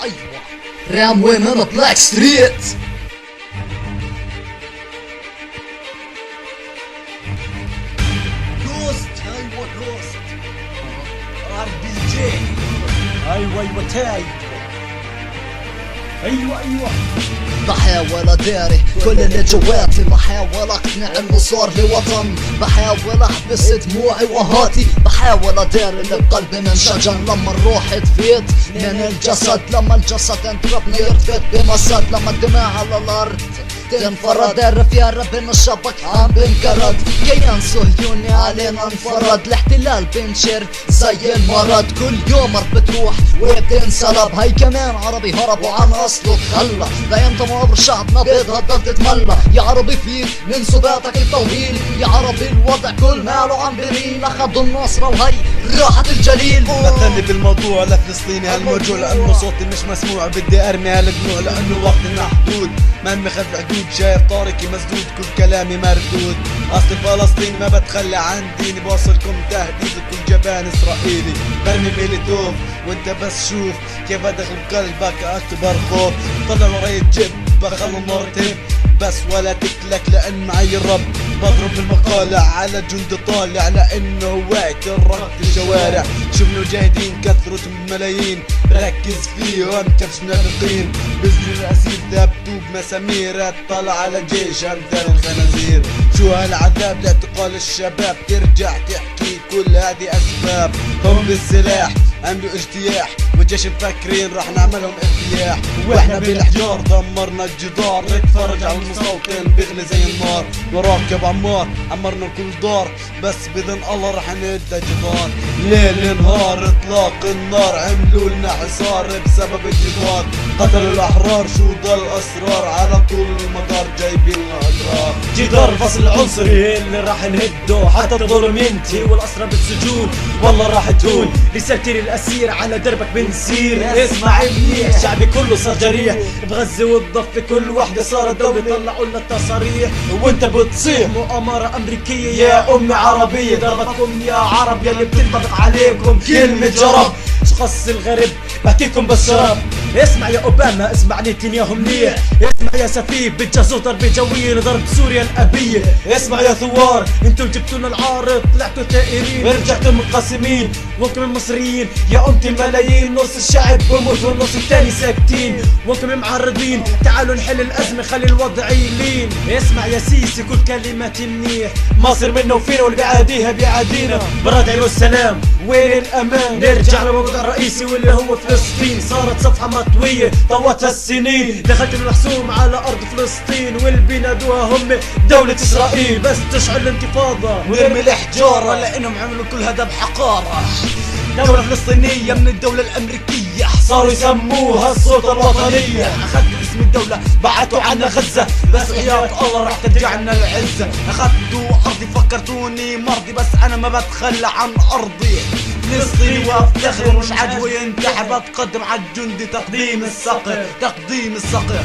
ايوه راموي من بلاك ستريت. جوست، ايوه جوست ار بي جي. ايوه تايب. ايوه بحاول اداري كل اللي جواتي، بحاول اقنع انه صار لي وطن، بحاول احبس دموعي وهاتي، بحاول اداري اللي بقلبي من شجن. لما الروح تفيت من الجسد، لما الجسد انتربنا يرتفت بمسد، لما الدماء على الارض تنفرد، اعرف يا رب ان الشبك عم بنكرد، كيان صهيوني علينا انفرد، الاحتلال بنشر زي المرض، كل يوم مرت بتروح وبتنسلب، هاي كمان عربي هربوا عن اصله تخلى، لا ينتموا عبر شعبنا بيتهدد تتملى، يا عربي فيك من سباتك الطويل، يا عربي الوضع كل ماله عم بريل، اخذوا النصرة وهي راحت الجليل. مثلني بالموضوع لفلسطيني هالموجوع، لانه صوتي مش مسموع، بدي ارمي هالدموع لانه وقتي محدود، ما مخذ حدود، شايف طارقي مسدود، كل كلامي مردود، اصلي فلسطين ما بتخلى عن ديني، بوصلكم تهديد لكل جبان اسرائيلي، برمي ميليتوف وانت بس شوف كيف ادخل بقلبك اكبر خوف، طلع وراي الجيب بخلوا مرتين بس ولا تكلك لان معي الرب، بضرب المقالع على جند طالع لانه وقت الركض الشوارع، شوف المجاهدين كثرتهم ملايين، ركز فيهم كبش منافقين، بزر الاسير ذابتوا بمسامير، طلع على جيش امثال الخنازير، شو هالعذاب لاعتقال الشباب، ترجع تحكي كل هذه اسباب، هم بالسلاح عملوا اجتياح والجيش مفكرين راح نعملهم ارتياح، واحنا بالحجار دمرنا الجدار، نتفرج على المستوطن بيغلي زي النار، وراكب عمار عمرنا كل دار، بس باذن الله راح نهد جدار، ليل نهار اطلاق النار، عملوا لنا حصار بسبب الجدار، قتلوا الاحرار شو ضل اسرار، على طول المدار جايبين لنا اضرار، جدار الفصل العنصري اللي راح نهده، حتى الظلم ينتهي والاسرى بالسجون والله راح تهون، رسالتي للاسير على دربك بنسير، اسمع منيح شعبي كله صار جريح، بغزة والضفة كل وحدة صارت دولة، طلعوا لنا التصاريح وانت بتصيح مؤامرة امريكية يا امي عربية، ضربتكم يا عرب يلي بتنطبق عليكم كلمة جرب، شخص الغرب بحكيكم بالشراب، اسمع يا اوباما اسمع نتنياهو منيح، اسمع يا سفيف بالجاسوس ضربة جوية لضرب سوريا الابية، اسمع يا ثوار انتم جبتونا العارض طلعتوا ثائرين، رجعتوا منقسمين وانكم المصريين يا امتي الملايين، نص الشعب بموت والنص الثاني ساكتين، وانكم معرضين تعالوا نحل الازمة خلي الوضع يلين، اسمع يا سيسي كل كلماتي منيح، مصر منا وفينا واللي بيعاديها بيعادينا، برادعي والسلام وين الامان، نرجع للموضوع الرئيسي واللي هو فلسطين، صارت صفحة مطوية طوتها السنين، دخلت المحسوم على ارض فلسطين واللي بينادوها هم دولة اسرائيل، بس تشعل الانتفاضة ونرمي الحجارة لانهم عملوا كل هذا بحقارة، دولة فلسطينية من الدولة الامريكية صاروا يسموها السلطة الوطنية، اخذتوا اسم الدولة بعتوا عنا غزة، بس حياة الله راح ترجع لنا العزة، اخذتوا ارضي فكرتوني مرضي، بس انا ما بتخلى عن ارضي، فلسطيني وافتخر ومش عجوي ينتحر، بتقدم على الجندي تقديم الصقر، تقديم الصقر.